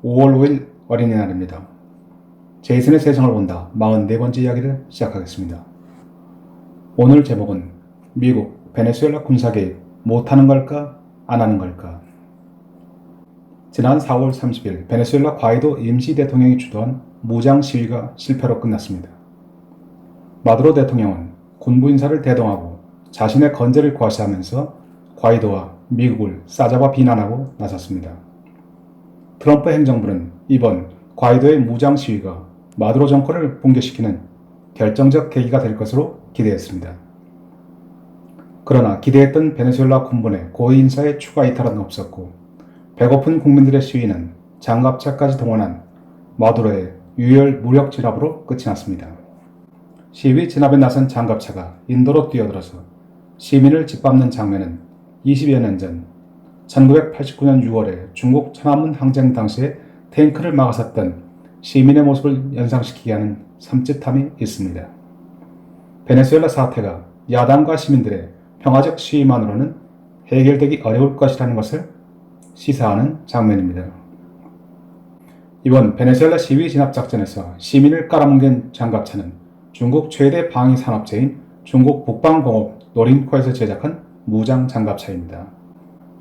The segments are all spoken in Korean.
5월 5일 어린이날입니다. 제이슨의 세상을 본다 44번째 이야기를 시작하겠습니다. 오늘 제목은 미국 베네수엘라 군사 개입 못하는 걸까 안 하는 걸까. 지난 4월 30일 베네수엘라 과이도 임시 대통령이 주도한 무장 시위가 실패로 끝났습니다. 마두로 대통령은 군부 인사를 대동하고 자신의 건재를 과시하면서 과이도와 미국을 싸잡아 비난하고 나섰습니다. 트럼프 행정부는 이번 과이도의 무장 시위가 마두로 정권을 붕괴시키는 결정적 계기가 될 것으로 기대했습니다. 그러나 기대했던 베네수엘라 군부의 고위 인사의 추가 이탈은 없었고 배고픈 국민들의 시위는 장갑차까지 동원한 마두로의 유혈 무력 진압으로 끝이 났습니다. 시위 진압에 나선 장갑차가 인도로 뛰어들어서 시민을 짓밟는 장면은 20여 년 전 1989년 6월에 중국 천안문 항쟁 당시에 탱크를 막아섰던 시민의 모습을 연상시키게 하는 섬찟함이 있습니다. 베네수엘라 사태가 야당과 시민들의 평화적 시위만으로는 해결되기 어려울 것이라는 것을 시사하는 장면입니다. 이번 베네수엘라 시위 진압 작전에서 시민을 깔아뭉갠 장갑차는 중국 최대 방위 산업체인 중국 북방공업 노린코에서 제작한 무장 장갑차입니다.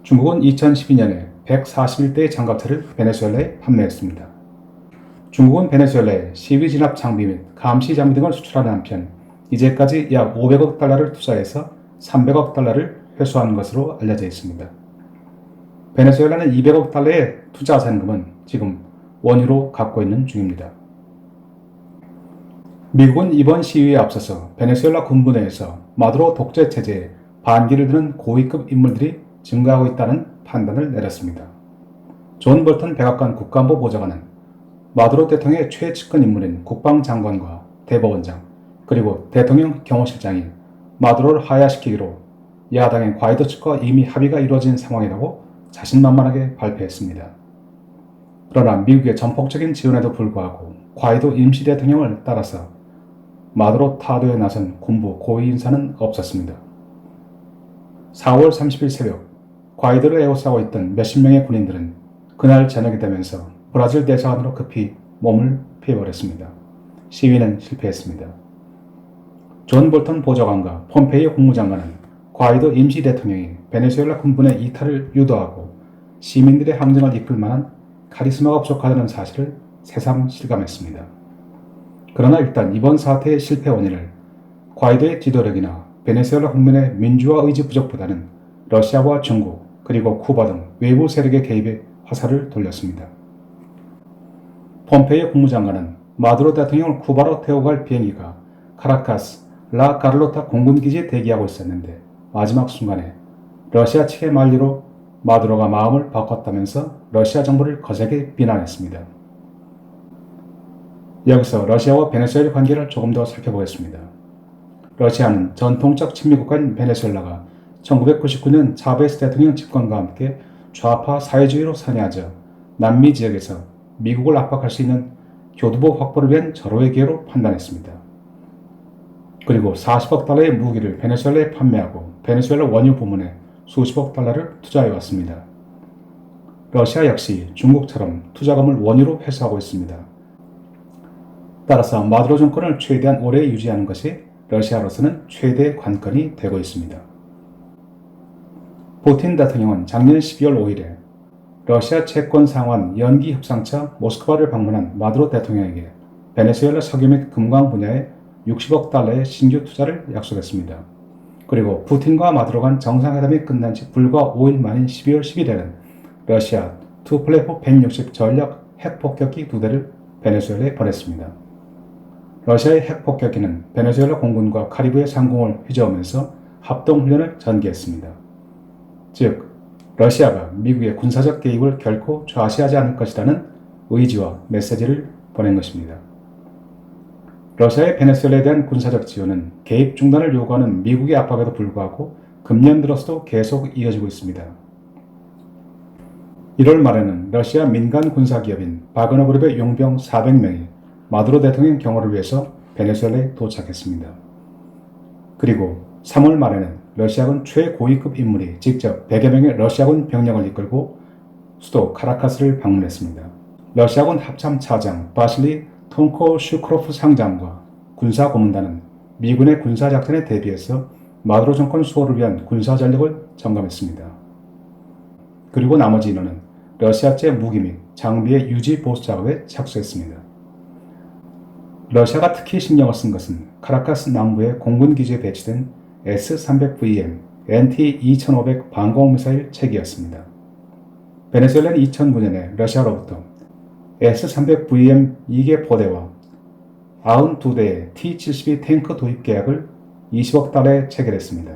중국은 2012년에 141대의 장갑차를 베네수엘라에 판매했습니다. 중국은 베네수엘라에 시위 진압 장비 및 감시 장비 등을 수출하는 한편 이제까지 약 500억 달러를 투자해서 300억 달러를 회수한 것으로 알려져 있습니다. 베네수엘라는 200억 달러의 투자 잔금은 지금 원유로 갚고 있는 중입니다. 미국은 이번 시위에 앞서서 베네수엘라 군부 내에서 마두로 독재 체제에 반기를 드는 고위급 인물들이 증가하고 있다는 판단을 내렸습니다. 존 볼턴 백악관 국가안보 보좌관은 마두로 대통령의 최측근 인물인 국방장관과 대법원장 그리고 대통령 경호실장이 마두로를 하야시키기로 야당의 과이도 측과 이미 합의가 이루어진 상황이라고 자신만만하게 발표했습니다. 그러나 미국의 전폭적인 지원에도 불구하고 과이도 임시 대통령을 따라서 마두로 타도에 나선 군부 고위 인사는 없었습니다. 4월 30일 새벽 과이도를 에워싸고 있던 몇십 명의 군인들은 그날 저녁이 되면서 브라질 대사관으로 급히 몸을 피해버렸습니다. 시위는 실패했습니다. 존 볼턴 보좌관과 폼페이오 국무장관은 과이도 임시 대통령이 베네수엘라 군부의 이탈을 유도하고 시민들의 항쟁을 이끌 만한 카리스마가 부족하다는 사실을 새삼 실감했습니다. 그러나 일단 이번 사태의 실패 원인을 과이도의 지도력이나 베네수엘라 국민의 민주화 의지 부족보다는 러시아와 중국 그리고 쿠바 등 외부 세력의 개입에 화살을 돌렸습니다. 폼페이오 국무장관은 마두로 대통령을 쿠바로 태워갈 비행기가 카라카스 라 카를로타 공군기지에 대기하고 있었는데 마지막 순간에 러시아 측의 만류로 마두로가 마음을 바꿨다면서 러시아 정부를 거세게 비난했습니다. 여기서 러시아와 베네수엘라 관계를 조금 더 살펴보겠습니다. 러시아는 전통적 친미국가인 베네수엘라가 1999년 차베스 대통령 집권과 함께 좌파 사회주의로 선회하자 남미 지역에서 미국을 압박할 수 있는 교두보 확보를 위한 절호의 기회로 판단했습니다. 그리고 40억 달러의 무기를 베네수엘라에 판매하고 베네수엘라 원유 부문에 수십억 달러를 투자해왔습니다. 러시아 역시 중국처럼 투자금을 원유로 회수하고 있습니다. 따라서 마두로 정권을 최대한 오래 유지하는 것이 러시아로서는 최대 관건이 되고 있습니다. 푸틴 대통령은 작년 12월 5일에 러시아 채권 상환 연기 협상차 모스크바를 방문한 마두로 대통령에게 베네수엘라 석유 및 금광 분야에 60억 달러의 신규 투자를 약속했습니다. 그리고 푸틴과 마두로 간 정상회담이 끝난 지 불과 5일 만인 12월 10일에는 러시아 투플레프 160 전략 핵폭격기 2대를 베네수엘라에 보냈습니다. 러시아의 핵폭격기는 베네수엘라 공군과 카리브해 상공을 휘저으면서 합동훈련을 전개했습니다. 즉, 러시아가 미국의 군사적 개입을 결코 좌시하지 않을 것이라는 의지와 메시지를 보낸 것입니다. 러시아의 베네수엘라에 대한 군사적 지원은 개입 중단을 요구하는 미국의 압박에도 불구하고 금년 들어서도 계속 이어지고 있습니다. 1월 말에는 러시아 민간 군사기업인 바그너 그룹의 용병 400명이 마두로 대통령 경호를 위해서 베네수엘라에 도착했습니다. 그리고 3월 말에는 러시아군 최고위급 인물이 직접 100여 명의 러시아군 병력을 이끌고 수도 카라카스를 방문했습니다. 러시아군 합참차장 바실리 톰코슈크로프 상장과 군사고문단은 미군의 군사작전에 대비해서 마두로 정권 수호를 위한 군사전력을 점검했습니다. 그리고 나머지 인원은 러시아제 무기 및 장비의 유지 보수 작업에 착수했습니다. 러시아가 특히 신경을 쓴 것은 카라카스 남부의 공군 기지에 배치된 S-300VM, NT-2500 방공미사일 체계였습니다. 베네수엘라는 2009년에 러시아로부터 S-300VM 2개 포대와 92대의 T-72 탱크 도입 계약을 20억 달러에 체결했습니다.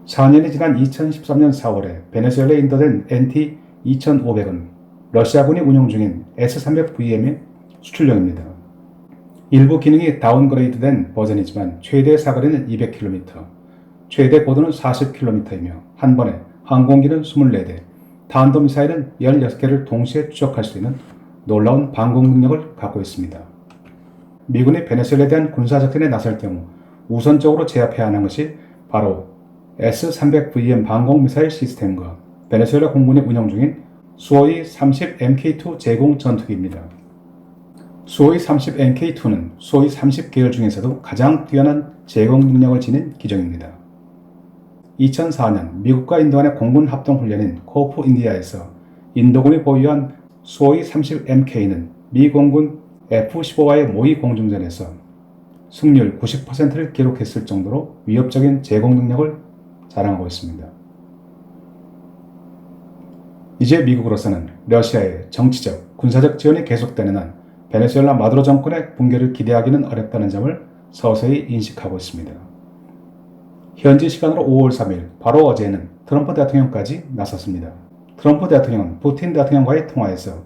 4년이 지난 2013년 4월에 베네수엘라에 인도된 NT-2500은 러시아군이 운용 중인 S-300VM의 수출용입니다. 일부 기능이 다운그레이드된 버전이지만 최대 사거리는 200km, 최대 고도는 40km이며 한 번에 항공기는 24대, 탄도미사일은 16개를 동시에 추적할 수 있는 놀라운 방공 능력을 갖고 있습니다. 미군이 베네수엘라에 대한 군사작전에 나설 경우 우선적으로 제압해야 하는 것이 바로 S-300VM 방공미사일 시스템과 베네수엘라 공군이 운영 중인 수호이 30 MK2 제공 전투기입니다. 수호이 30 MK2는 수호이 30 계열 중에서도 가장 뛰어난 제공 능력을 지닌 기종입니다. 2004년 미국과 인도 간의 공군 합동훈련인 코프 인디아에서 인도군이 보유한 수호이 30 MK는 미 공군 F-15와의 모의 공중전에서 승률 90%를 기록했을 정도로 위협적인 제공 능력을 자랑하고 있습니다. 이제 미국으로서는 러시아의 정치적, 군사적 지원이 계속되는 한 베네수엘라 마두로 정권의 붕괴를 기대하기는 어렵다는 점을 서서히 인식하고 있습니다. 현지 시간으로 5월 3일, 바로 어제는 트럼프 대통령까지 나섰습니다. 트럼프 대통령은 푸틴 대통령과의 통화에서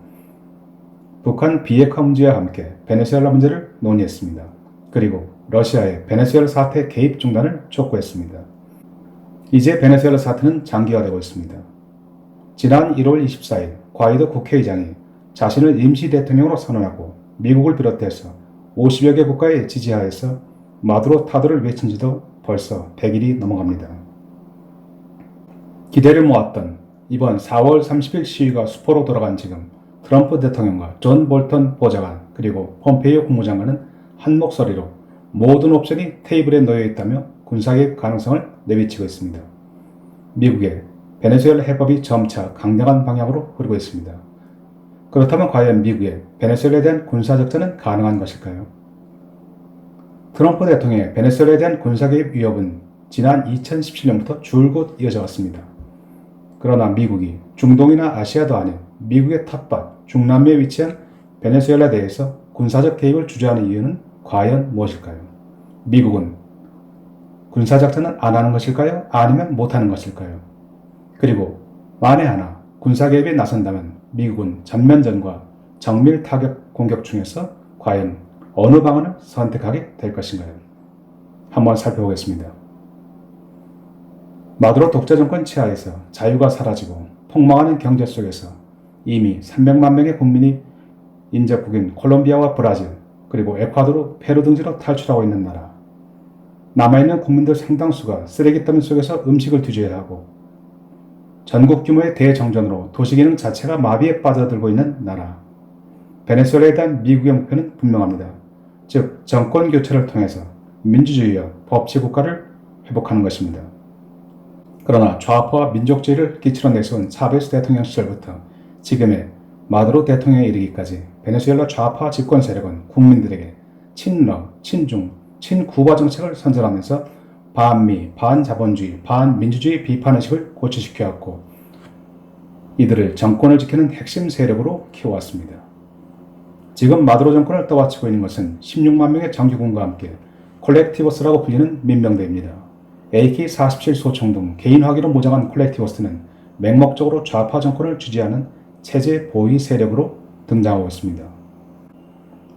북한 비핵화 문제와 함께 베네수엘라 문제를 논의했습니다. 그리고 러시아의 베네수엘라 사태 개입 중단을 촉구했습니다. 이제 베네수엘라 사태는 장기화되고 있습니다. 지난 1월 24일 과이도 국회의장이 자신을 임시 대통령으로 선언하고 미국을 비롯해서 50여 개 국가의 지지하에서 마두로 타도를 외친 지도 벌써 100일이 넘어갑니다. 기대를 모았던 이번 4월 30일 시위가 수포로 돌아간 지금 트럼프 대통령과 존 볼턴 보좌관 그리고 폼페이오 국무장관은 한 목소리로 모든 옵션이 테이블에 놓여 있다며 군사개입 가능성을 내비치고 있습니다. 미국의 베네수엘라 해법이 점차 강력한 방향으로 흐르고 있습니다. 그렇다면 과연 미국의 베네수엘라에 대한 군사작전은 가능한 것일까요? 트럼프 대통령의 베네수엘라에 대한 군사개입 위협은 지난 2017년부터 줄곧 이어져 왔습니다. 그러나 미국이 중동이나 아시아도 아닌 미국의 텃밭 중남미에 위치한 베네수엘라에 대해서 군사적 개입을 주저하는 이유는 과연 무엇일까요? 미국은 군사작전은 안 하는 것일까요? 아니면 못하는 것일까요? 그리고 만에 하나 군사개입에 나선다면 미국은 전면전과 정밀 타격 공격 중에서 과연 어느 방안을 선택하게 될 것인가요? 한번 살펴보겠습니다. 마두로 독재 정권 치하에서 자유가 사라지고 폭망하는 경제 속에서 이미 300만 명의 국민이 인접국인 콜롬비아와 브라질 그리고 에콰도르, 페루 등지로 탈출하고 있는 나라. 남아있는 국민들 상당수가 쓰레기 더미 속에서 음식을 뒤져야 하고 전국 규모의 대정전으로 도시기능 자체가 마비에 빠져들고 있는 나라. 베네수엘라에 대한 미국의 목표는 분명합니다. 즉 정권 교체를 통해서 민주주의와 법치 국가를 회복하는 것입니다. 그러나 좌파와 민족주의를 기치로 내세운 차베스 대통령 시절부터 지금의 마두로 대통령에 이르기까지 베네수엘라 좌파 집권 세력은 국민들에게 친러, 친중, 친쿠바 정책을 선전하면서 반미, 반자본주의, 반민주주의 비판의식을 고취시켜왔고 이들을 정권을 지키는 핵심 세력으로 키워왔습니다. 지금 마두로 정권을 떠받치고 있는 것은 16만 명의 정규군과 함께 콜렉티버스라고 불리는 민병대입니다. AK-47 소총 등 개인 화기로 무장한 콜렉티버스는 맹목적으로 좌파 정권을 지지하는 체제 보위 세력으로 등장하고 있습니다.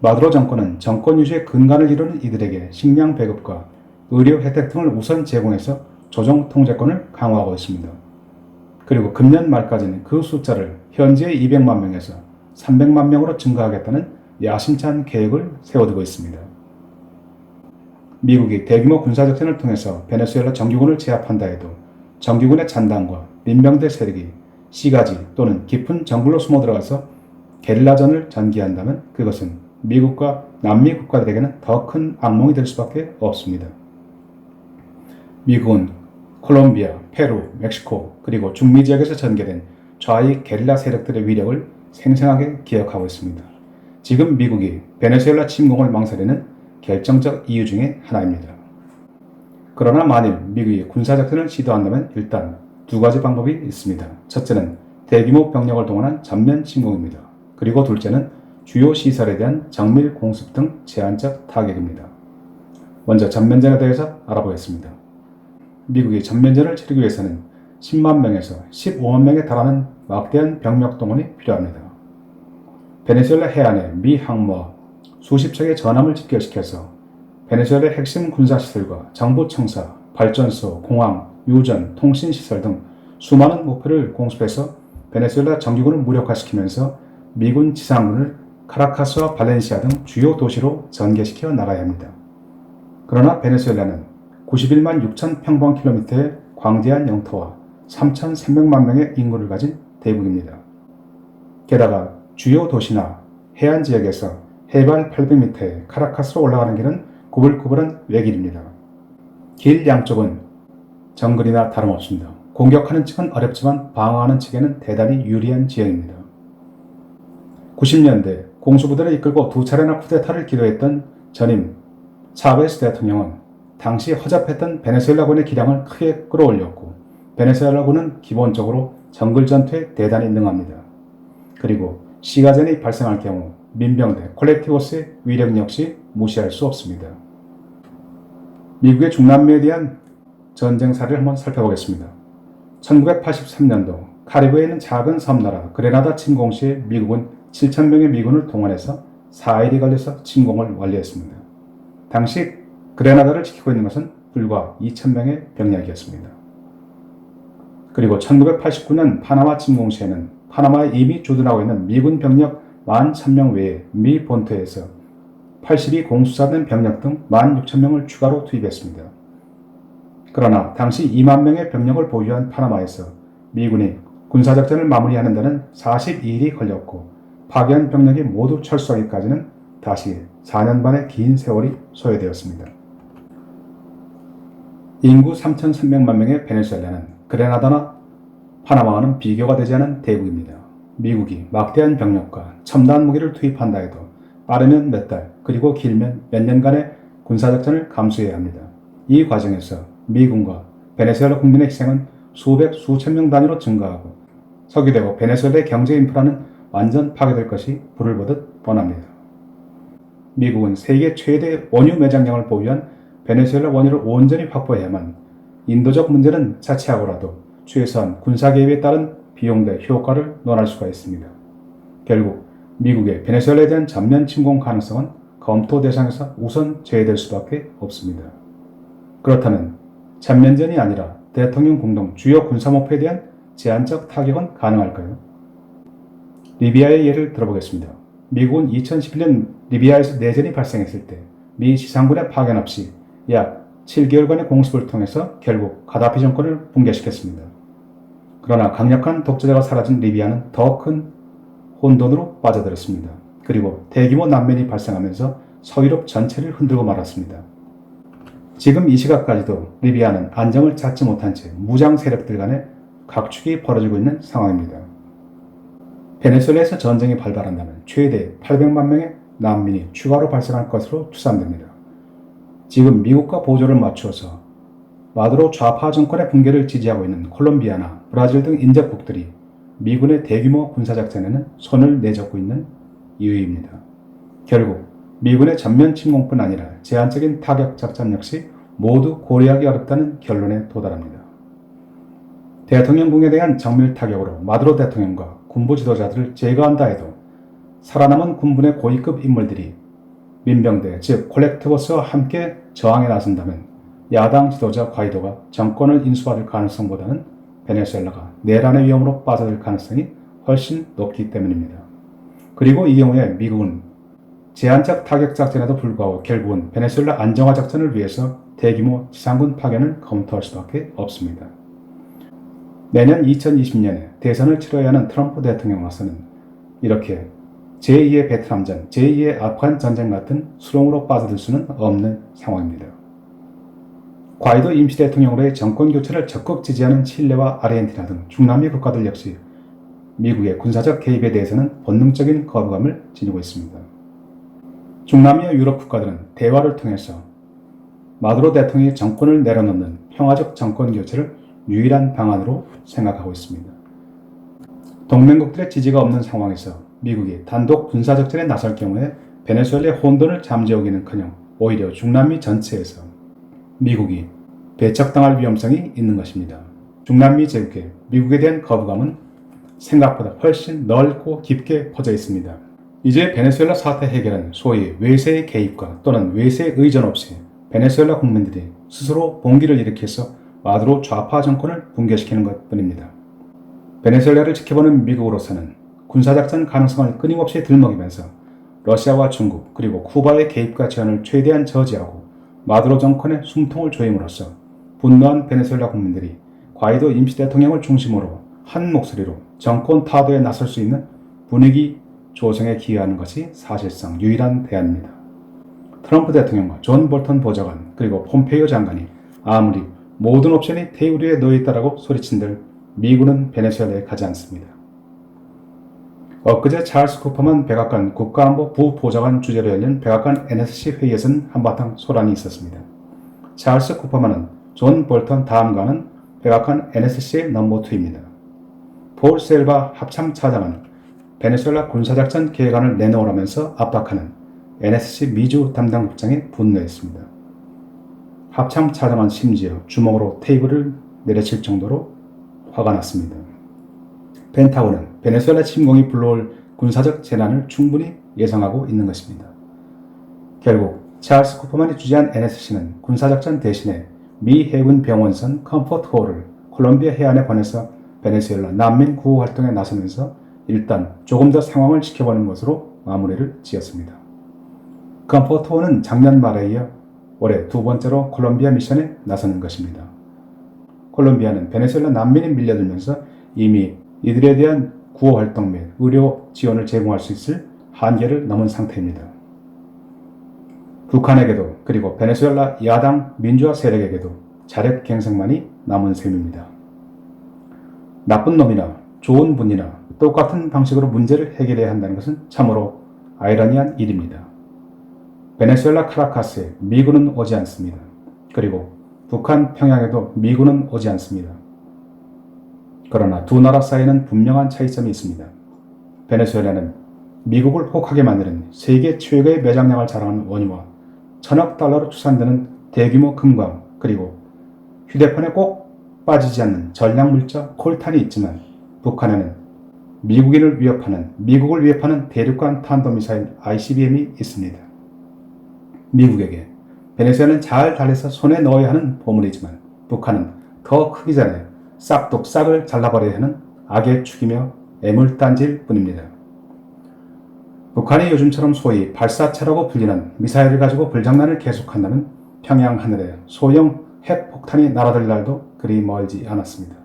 마두로 정권은 정권 유지의 근간을 이루는 이들에게 식량 배급과 의료 혜택 등을 우선 제공해서 조정 통제권을 강화하고 있습니다. 그리고 금년 말까지는 그 숫자를 현재의 200만 명에서 300만 명으로 증가하겠다는 야심찬 계획을 세워두고 있습니다. 미국이 대규모 군사작전을 통해서 베네수엘라 정규군을 제압한다 해도 정규군의 잔당과 민병대 세력이 시가지 또는 깊은 정글로 숨어 들어가서 게릴라전을 전개한다면 그것은 미국과 남미 국가들에게는 더 큰 악몽이 될 수밖에 없습니다. 미국은 콜롬비아, 페루, 멕시코 그리고 중미 지역에서 전개된 좌익 게릴라 세력들의 위력을 생생하게 기억하고 있습니다. 지금 미국이 베네수엘라 침공을 망설이는 결정적 이유 중에 하나입니다. 그러나 만일 미국이 군사작전을 시도한다면 일단 두 가지 방법이 있습니다. 첫째는 대규모 병력을 동원한 전면 침공입니다. 그리고 둘째는 주요 시설에 대한 정밀 공습 등 제한적 타격입니다. 먼저 전면전에 대해서 알아보겠습니다. 미국이 전면전을 치르기 위해서는 10만 명에서 15만 명에 달하는 막대한 병력 동원이 필요합니다. 베네수엘라 해안에 미 항모와 수십 척의 전함을 집결시켜서 베네수엘라의 핵심 군사시설과 정부 청사, 발전소, 공항, 유전, 통신시설 등 수많은 목표를 공습해서 베네수엘라 정규군을 무력화시키면서 미군 지상군을 카라카스와 발렌시아 등 주요 도시로 전개시켜 나가야 합니다. 그러나 베네수엘라는 91만 6천 평방킬로미터의 광대한 영토와 3,300만 명의 인구를 가진 대국입니다. 게다가 주요 도시나 해안 지역에서 해발 800m의 카라카스로 올라가는 길은 구불구불한 외길입니다. 길 양쪽은 정글이나 다름없습니다. 공격하는 측은 어렵지만 방어하는 측에는 대단히 유리한 지형입니다. 90년대 공수부대를 이끌고 두 차례나 쿠데타를 기도했던 전임 차베스 대통령은 당시 허접했던 베네수엘라군의 기량을 크게 끌어올렸고 베네수엘라군은 기본적으로 정글 전투에 대단히 능합니다. 그리고 시가전이 발생할 경우 민병대 콜렉티보스의 위력 역시 무시할 수 없습니다. 미국의 중남미에 대한 전쟁 사례를 한번 살펴보겠습니다. 1983년도 카리브해에 있는 작은 섬나라 그레나다 침공 시에 미국은 7,000명의 미군을 동원해서 4일이 걸려서 침공을 완료했습니다. 당시 그레나다를 지키고 있는 것은 불과 2,000명의 병력이었습니다. 그리고 1989년 파나마 침공 시에는 파나마에 이미 주둔하고 있는 미군 병력 11,000명 외에 미 본토에서 82 공수사된 병력 등 16,000명을 추가로 투입했습니다. 그러나 당시 2만 명의 병력을 보유한 파나마에서 미군이 군사작전을 마무리하는 데는 42일이 걸렸고 파견 병력이 모두 철수하기까지는 다시 4년 반의 긴 세월이 소요되었습니다. 인구 3,300만 명의 베네수엘라는 그레나다나 파나마와는 비교가 되지 않은 대국입니다. 미국이 막대한 병력과 첨단 무기를 투입한다 해도 빠르면 몇 달, 그리고 길면 몇 년간의 군사작전을 감수해야 합니다. 이 과정에서 미군과 베네수엘라 국민의 희생은 수백, 수천 명 단위로 증가하고 석유되고 베네수엘라의 경제 인프라는 완전 파괴될 것이 불을 보듯 뻔합니다. 미국은 세계 최대 원유 매장량을 보유한 베네수엘라 원유를 온전히 확보해야만 인도적 문제는 자체하고라도 최소한 군사 개입에 따른 비용 대 효과를 논할 수가 있습니다. 결국 미국의 베네수엘라에 대한 전면 침공 가능성은 검토 대상에서 우선 제외될 수밖에 없습니다. 그렇다면 전면전이 아니라 대통령 공동 주요 군사 목표에 대한 제한적 타격은 가능할까요? 리비아의 예를 들어보겠습니다. 미국은 2011년 리비아에서 내전이 발생했을 때 미 지상군의 파견 없이 약 7개월간의 공습을 통해서 결국 가다피 정권을 붕괴시켰습니다. 그러나 강력한 독재자가 사라진 리비아는 더 큰 혼돈으로 빠져들었습니다. 그리고 대규모 난민이 발생하면서 서유럽 전체를 흔들고 말았습니다. 지금 이 시각까지도 리비아는 안정을 찾지 못한 채 무장 세력들 간의 각축이 벌어지고 있는 상황입니다. 베네수엘라에서 전쟁이 발발한다면 최대 800만 명의 난민이 추가로 발생할 것으로 추산됩니다. 지금 미국과 보조를 맞추어서 마두로 좌파 정권의 붕괴를 지지하고 있는 콜롬비아나 브라질 등 인접국들이 미군의 대규모 군사작전에는 손을 내젓고 있는 이유입니다. 결국 미군의 전면 침공뿐 아니라 제한적인 타격 작전 역시 모두 고려하기 어렵다는 결론에 도달합니다. 대통령궁에 대한 정밀 타격으로 마두로 대통령과 군부 지도자들을 제거한다 해도 살아남은 군부의 고위급 인물들이 민병대 즉 콜렉티보스와 함께 저항에 나선다면 야당 지도자 과이도가 정권을 인수받을 가능성보다는 베네수엘라가 내란의 위험으로 빠져들 가능성이 훨씬 높기 때문입니다. 그리고 이 경우에 미국은 제한적 타격 작전에도 불구하고 결국은 베네수엘라 안정화 작전을 위해서 대규모 지상군 파견을 검토할 수밖에 없습니다. 내년 2020년에 대선을 치러야 하는 트럼프 대통령으로서는 이렇게 제2의 베트남전, 제2의 아프간 전쟁 같은 수렁으로 빠져들 수는 없는 상황입니다. 과이도 임시 대통령으로의 정권 교체를 적극 지지하는 칠레와 아르헨티나 등 중남미 국가들 역시 미국의 군사적 개입에 대해서는 본능적인 거부감을 지니고 있습니다. 중남미와 유럽 국가들은 대화를 통해서 마두로 대통령이 정권을 내려놓는 평화적 정권 교체를 유일한 방안으로 생각하고 있습니다. 동맹국들의 지지가 없는 상황에서 미국이 단독 군사작전에 나설 경우에 베네수엘라의 혼돈을 잠재우기는커녕 오히려 중남미 전체에서 미국이 배척당할 위험성이 있는 것입니다. 중남미 제국의 미국에 대한 거부감은 생각보다 훨씬 넓고 깊게 퍼져 있습니다. 이제 베네수엘라 사태 해결은 소위 외세의 개입과 또는 외세의 의존 없이 베네수엘라 국민들이 스스로 봉기를 일으켜서 마두로 좌파 정권을 붕괴시키는 것뿐입니다. 베네수엘라를 지켜보는 미국으로서는 군사작전 가능성을 끊임없이 들먹이면서 러시아와 중국 그리고 쿠바의 개입과 제한을 최대한 저지하고 마두로 정권의 숨통을 조임으로써 분노한 베네수엘라 국민들이 과이도 임시 대통령을 중심으로 한 목소리로 정권 타도에 나설 수 있는 분위기 조성에 기여하는 것이 사실상 유일한 대안입니다. 트럼프 대통령과 존 볼턴 보좌관 그리고 폼페이오 장관이 아무리 모든 옵션이 테이블 위에 놓여있다라고 소리친들 미국은 베네수엘라에 가지 않습니다. 엊그제 찰스 쿠퍼만 백악관 국가안보 부보좌관 주재로 열린 백악관 NSC 회의에서는 한바탕 소란이 있었습니다. 찰스 쿠퍼만은 존 볼턴 다음가는 백악관 NSC의 넘버2입니다. 폴 셀바 합참 차장은 베네수엘라 군사작전 계획안을 내놓으라면서 압박하는 NSC 미주 담당 국장에 분노했습니다. 합참 차장은 심지어 주먹으로 테이블을 내려칠 정도로 화가 났습니다. 펜타곤은 베네수엘라 침공이 불러올 군사적 재난을 충분히 예상하고 있는 것입니다. 결국 찰스 쿠퍼만이 주재한 NSC는 군사작전 대신에 미 해군 병원선 컴포트호를 콜롬비아 해안에 보내서 베네수엘라 난민 구호 활동에 나서면서 일단 조금 더 상황을 지켜보는 것으로 마무리를 지었습니다. 컴포트호는 작년 말에 이어 올해 두 번째로 콜롬비아 미션에 나서는 것입니다. 콜롬비아는 베네수엘라 난민이 밀려들면서 이미 이들에 대한 구호 활동 및 의료 지원을 제공할 수 있을 한계를 넘은 상태입니다. 북한에게도 그리고 베네수엘라 야당 민주화 세력에게도 자력 갱생만이 남은 셈입니다. 나쁜 놈이나 좋은 분이나 똑같은 방식으로 문제를 해결해야 한다는 것은 참으로 아이러니한 일입니다. 베네수엘라 카라카스에 미군은 오지 않습니다. 그리고 북한 평양에도 미군은 오지 않습니다. 그러나 두 나라 사이에는 분명한 차이점이 있습니다. 베네수엘라는 미국을 혹하게 만드는 세계 최고의 매장량을 자랑하는 원유와 천억 달러로 추산되는 대규모 금광 그리고 휴대폰에 꼭 빠지지 않는 전략물자 콜탄이 있지만 북한에는 미국을 위협하는 대륙간 탄도미사일 ICBM이 있습니다. 미국에게 베네수엘라는 잘 달래서 손에 넣어야 하는 보물이지만 북한은 더 크기 전에 싹둑싹을 잘라버려야 하는 악의 축이며 애물단지일 뿐입니다. 북한이 요즘처럼 소위 발사체라고 불리는 미사일을 가지고 불장난을 계속한다면 평양 하늘에 소형 핵폭탄이 날아들 날도 그리 멀지 않았습니다.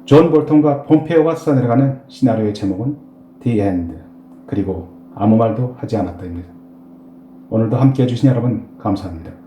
존 볼턴과 폼페이오가 써내려가는 시나리오의 제목은 The End, 그리고 아무 말도 하지 않았다입니다. 오늘도 함께해 주신 여러분 감사합니다.